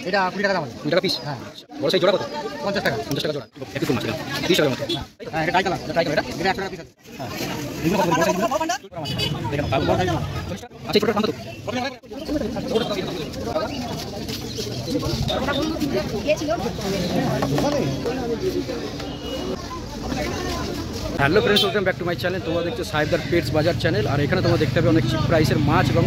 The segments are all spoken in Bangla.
এটা 20 টাকা দাম আছে। 20 টাকা পিস। হ্যাঁ। বড় সাইজ জোড়া কত? 50 টাকা। 50 টাকা জোড়া। একটু কম আছে। 30 টাকার মতো। হ্যাঁ, এটা ট্রাই কালার। ট্রাই করো এটা। এটা 100 টাকা পিস আছে। হ্যাঁ। এগুলো কত বড় সাইজ গুলো? দেখেন তার বড় সাইজ। আচ্ছা ছোট কত? Hello friends, welcome back to my channel. তোমরা দেখছো সাহেবদার পেটস বাজার চ্যানেল। আর এখানে তোমরা দেখতে পাবে অনেক চিপ প্রাইসের মাছ এবং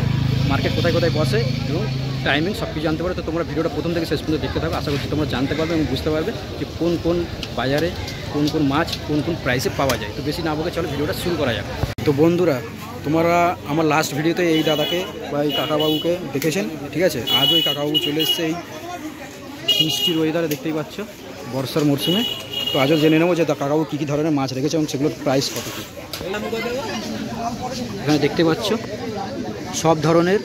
মার্কেট কোথায় কোথায় বসে এবং টাইমিং সব কিছু জানতে পারো। তো তোমরা ভিডিওটা প্রথম থেকে শেষ পর্যন্ত দেখতে থাকো। আশা করছি তোমরা জানতে পারবে এবং বুঝতে পারবে যে কোন কোন বাজারে কোন কোন মাছ কোন কোন প্রাইসে পাওয়া যায়। তো বেশি না বলে চলো ভিডিওটা শুরু করা যাক। তো বন্ধুরা, তোমরা আমার লাস্ট ভিডিওতে এই দাদাকে বা এই কাকাবাবুকে দেখেছেন, ঠিক আছে? আজও এই কাকাবাবু চলে এসছে এই মিষ্টির ওয়েদারে, দেখতেই পাচ্ছ বর্ষার মরশুমে। তো আজও জেনে নেবো যে কাকাবাবু কী কী ধরনের মাছ রেখেছে এবং সেগুলোর প্রাইস কত কী। এখানে দেখতে পাচ্ছ সব ধরনের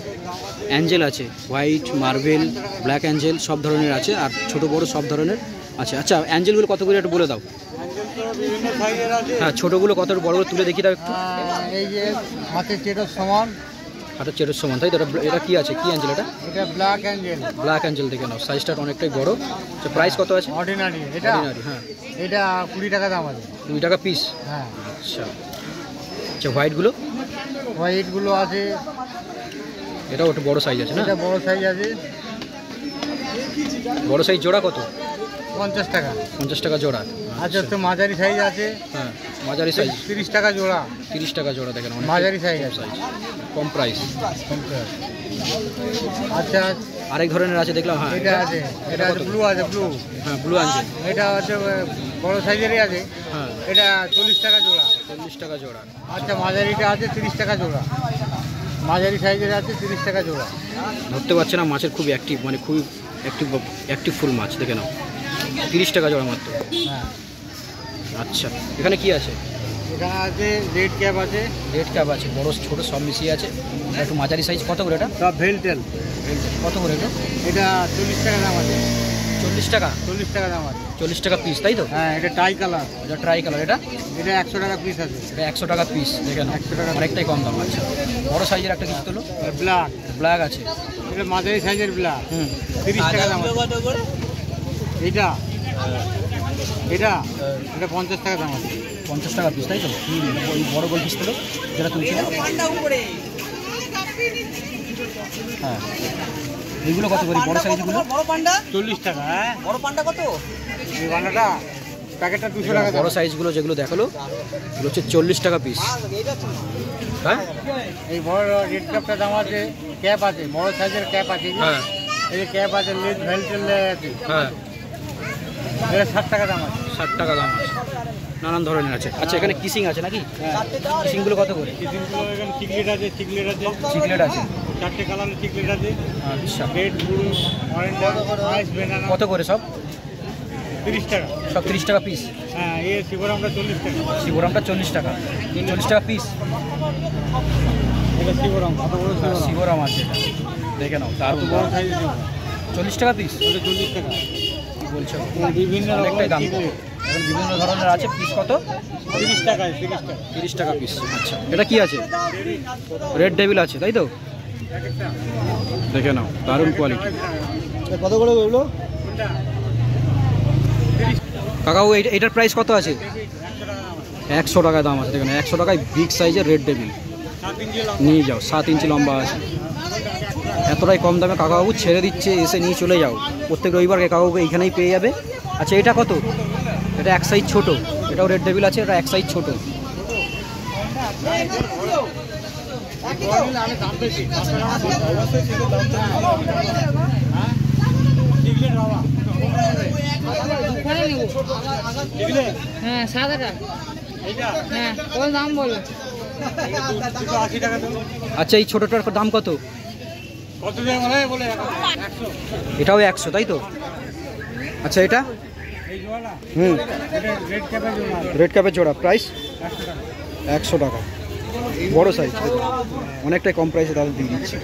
অ্যাঞ্জেল আছে, হোয়াইট, মার্বেল, ব্ল্যাক অ্যাঞ্জেল সব ধরনের আছে, আর ছোট বড় সব ধরনের আছে। আচ্ছা, অ্যাঞ্জেলগুলো কত করে একটু বলে দাও। হ্যাঁ, ছোটোগুলো কত, বড়গুলো তুলে দেখি দাও একটু। এই যে হাতের চেটোর সমান, হাতের চেটোর সমান, তাই তো? এটা কি আছে, কি অ্যাঞ্জেল এটা? এটা ব্ল্যাক অ্যাঞ্জেল। ব্ল্যাক অ্যাঞ্জেল দেখে নাও, সাইজটা অনেকটাই বড়। আচ্ছা, প্রাইস কত আছে? অর্ডিনারি। এটা অর্ডিনারি, হ্যাঁ, এটা 20 টাকা দাম আছে। 2 টাকা পিস। হ্যাঁ। আচ্ছা আচ্ছা, হোয়াইটগুলো? হোয়াইটগুলো আছে, এটাও একটু বড় সাইজ আছে না? এটা বড় সাইজ আছে। বড় সাইজ জোড়া কত? 50 টাকা। 50 টাকা জোড়া। আচ্ছা, তো মাঝারি সাইজ আছে। হ্যাঁ, মাঝারি সাইজ 30 টাকা জোড়া। 30 টাকা জোড়া দেখেন, মাঝারি সাইজ আছে, কম প্রাইস। আচ্ছা, আরেক ধরনের আছে দেখলাম। হ্যাঁ, এটা আছে, এটা আছে ব্লু আছে, ব্লু। হ্যাঁ, ব্লু অ্যাঞ্জেল। এটা হচ্ছে বড় সাইজেরই আছে। হ্যাঁ, এটা 40 টাকা জোড়া। 40 টাকা জোড়া। আচ্ছা, মাঝারিটা আছে 30 টাকা জোড়া। মাঝারি সাইজের আছে 30 টাকা জোড়া। ধরতে পারছে না, মাছের খুব অ্যাক্টিভ, মানে খুবই অ্যাক্টিভ ফুল মাছ, দেখে নাও। 30 টাকা জোড়া মাত্র। হ্যাঁ। আচ্ছা, এখানে কি আছে? এখানে আছে রেড ক্যাপ আছে। রেড ক্যাপ আছে, বড় ছোট সব মিশিয়ে আছে। একটু মাঝারি সাইজ কত করে এটা? সব ভেলটেল। কত করে এটা? এটা 40 টাকা দাম আছে। 40 টাকা? 40 টাকা দাম আছে। 40 টাকা পিস, তাই তো? হ্যাঁ, এটা টাই কালার। এটা ট্রাই কালার। এটা 100 টাকা পিস আছে। এটা 100 টাকা পিস, দেখেন 100 টাকা, অনেকটাই কম দাম। আচ্ছা, বড় সাইজের একটা কিছু তোলো। ব্ল্যাক। ব্ল্যাক আছে, এটা মাঝারি সাইজের ব্ল্যাক। 30 টাকা দাম আছে। এটা এটা এটা 50 টাকা দাম আছে। 50 টাকা পিস, তাই তো? ওই বড় গোল পিস তোলো যেটা তুলছিল। হ্যাঁ, এইগুলো কত করে বড় সাইজগুলো? 40 টাকা। হ্যাঁ, বড় পান্ডা কত? এই পান্ডাটা প্যাকেটটা 200 টাকা। বড় সাইজগুলো যেগুলো দেখালো এগুলো হচ্ছে 40 টাকা পিস। হ্যাঁ, এই বড় রেড ক্যাপটার দাম আছে। ক্যাপ আছে, বড় সাইজের ক্যাপ আছে। হ্যাঁ, এই যে ক্যাপ আছে, লেজ ভেলটেল আছে। হ্যাঁ, এটা 60 টাকা দাম আছে। 60 টাকা দাম আছে, নানান ধরনের আছে। আচ্ছা, এখানে কিসিং আছে নাকি? কিসিংগুলো কত করে? কিসিংগুলো এখানে চিকলেট আছে, চিকলেট আছে, চিকলেট আছে। 4টে কালারের চিকলেট আছে। আচ্ছা, রেড, ব্লু, অরেঞ্জ, আইস, ব্যানানা। কত করে সব? 30 টাকা। সব 30 টাকা পিস। হ্যাঁ, এই শিবরামটা 40 টাকা। শিবরামটা 40 টাকা। 40 টাকা পিস। এটা শিবরাম, কত বড় শিবরাম। শিবরাম আছে, এটা দেখে নাও। তার বড় সাইজের শিবরাম। 40 টাকা পিস। ওটা 40 টাকা। কি বলছো? বিভিন্ন অনেকটাই দাম। রকমের এখন বিভিন্ন ধরনের আছে। পিস কত? 30 টাকা, 30 টাকা। 30 টাকা পিস। আচ্ছা, এটা কি আছে? রেড ডেভিল আছে, তাই তো? দেখে নাও, দারুণ কোয়ালিটি। কত করে বললো কাকাবু? এটার প্রাইস কত আছে? 100 টাকা দাম আছে। দেখেন 100 টাকায় বিগ সাইজের রেড ডেভিল নিয়ে যাও। 7 ইঞ্চি লম্বা আছে। এতটাই কম দামে কাকাবাবু ছেড়ে দিচ্ছে, এসে নিয়ে চলে যাও। প্রত্যেক রবিবার কাকাবাবু এইখানেই পেয়ে যাবে। আচ্ছা, এটা কত? এটা এক সাইজ ছোট। এটাও রেড ডেভিল আছে, এটা এক সাইজ ছোট। হ্যাঁ, 7 টাকা। হ্যাঁ, কত দাম বলো? 80 টাকা। আচ্ছা, এই ছোটোটার দাম কত? কত দেয় বলে 100। এটাও 100, তাই তো? আচ্ছা, এটা? এই জোড়া? এটা রেড ক্যাপের জোড়া। রেড ক্যাপের জোড়া, প্রাইস 100 টাকা। বড় সাইজ, অনেকটাই কম প্রাইসে তাহলে দিয়ে দিচ্ছি।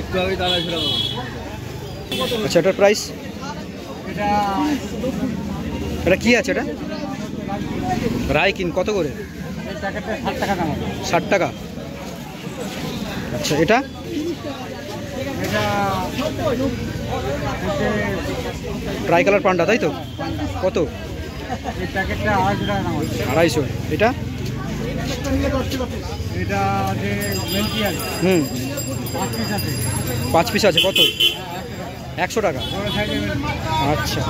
একটু আগে দাঁড়া ছিল। আচ্ছা, এটার প্রাইস? এটা এটা কি আছে? এটা রাইকিন, কত করে? এই প্যাকেটটা 60 টাকা দাম আছে। 60 টাকা। আচ্ছা, এটা? এটা ট্রাই কালার পান্ডা তাই তো? কত? এই প্যাকেটটা 250 টাকা দাম আছে। 250। এটা এটা আছে মেলকি আছে, 5 পিস আছে। 5 পিস আছে, কত? 100 টাকা। বড় সাইজের মেলকি। আচ্ছা,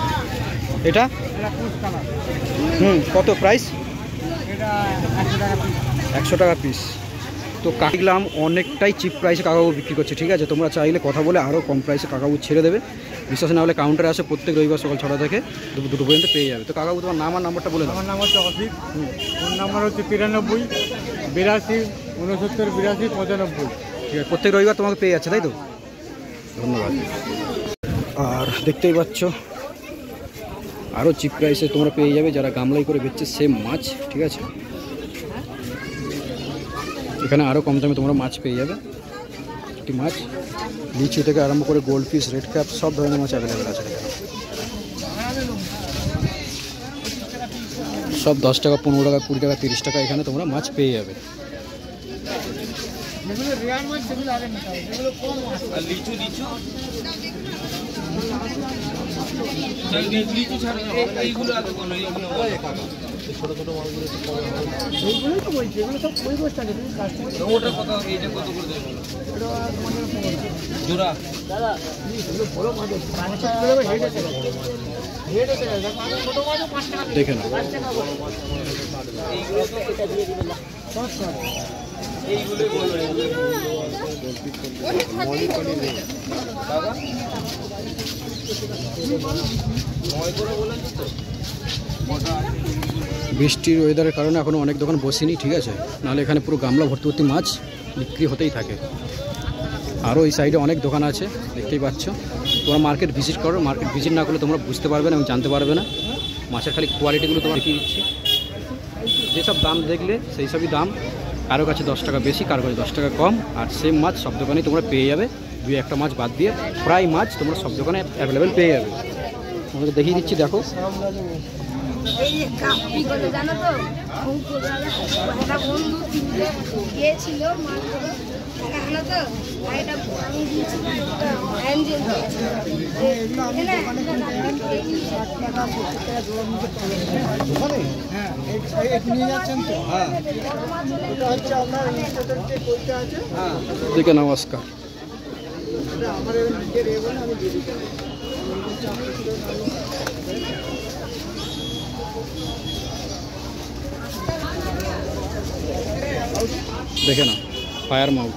এটা এটা পুশ কালার, কত প্রাইস? এটা 100 টাকা পিস। 100 টাকা পিস। তো কাকিলাম অনেকটাই চিপ প্রাইসে কাকাবু বিক্রি করছে, ঠিক আছে? তোমরা চাইলে কথা বলে আরও কম প্রাইসে কাকাবু ছেড়ে দেবে। বিশ্বাস না হলে কাউন্টারে আসে, প্রত্যেক রবিবার সকাল 6টা থেকে দুপুর 2টো পর্যন্ত পেয়ে যাবে। তো কাকাবু তোমার নাম আর নাম্বারটা বলে দাও। আমার নাম হচ্ছে অসিত, ফোন নাম্বার হচ্ছে 93 82 69 82 95। ঠিক আছে, প্রত্যেক রবিবার তোমাকে পেয়ে যাচ্ছে তাই তো? ধন্যবাদ। আর দেখতেই পাচ্ছ আরও চিপ প্রাইসে তোমরা পেয়ে যাবে যারা গামলাই করে বেচছে সেম মাছ, ঠিক আছে? এখানে আরও কম দামে তোমরা মাছ পেয়ে যাবে। একটি মাছ লিচু থেকে আরম্ভ করে গোল্ড ফিশ, রেড ক্যাপ, সব ধরনের মাছ অ্যাভেলেবেল আছে এখানে। সব 10 টাকা, 15 টাকা, 20 টাকা, 30 টাকা এখানে তোমরা মাছ পেয়ে যাবে। দেখে নাও। বৃষ্টির ওয়েদারের কারণে এখনও অনেক দোকান বসেনি, ঠিক আছে? নাহলে এখানে পুরো গামলা ভর্তি ভর্তি মাছ বিক্রি হতেই থাকে। আরও এই সাইডে অনেক দোকান আছে, দেখতেই পাচ্ছ। তোমরা মার্কেট ভিজিট করো, মার্কেট ভিজিট না করলে তোমরা বুঝতে পারবে না এবং জানতে পারবে না। মাছের খালি কোয়ালিটিগুলো তোমরা দেখিয়ে দিচ্ছি। যেসব দাম দেখলে সেই সবই দাম, কারো কাছে 10 টাকা বেশি, কারো কাছে 10 টাকা কম। আর সেম মাছ সব দোকানেই তোমরা পেয়ে যাবে, 2-1টা মাছ বাদ দিয়ে প্রায় মাছ তোমরা সব দোকানে অ্যাভেলেবেল পেয়ে যাবে। তোমাকে দেখিয়ে দিচ্ছি, দেখো। জানো তো একটা বন্ধু গিয়েছিল মাছ ধরো, জানো তো এটা আমি দিয়েছিলাম অ্যাঞ্জেল দেখে নমস্কার। দেখে না ফায়ার মাউথ।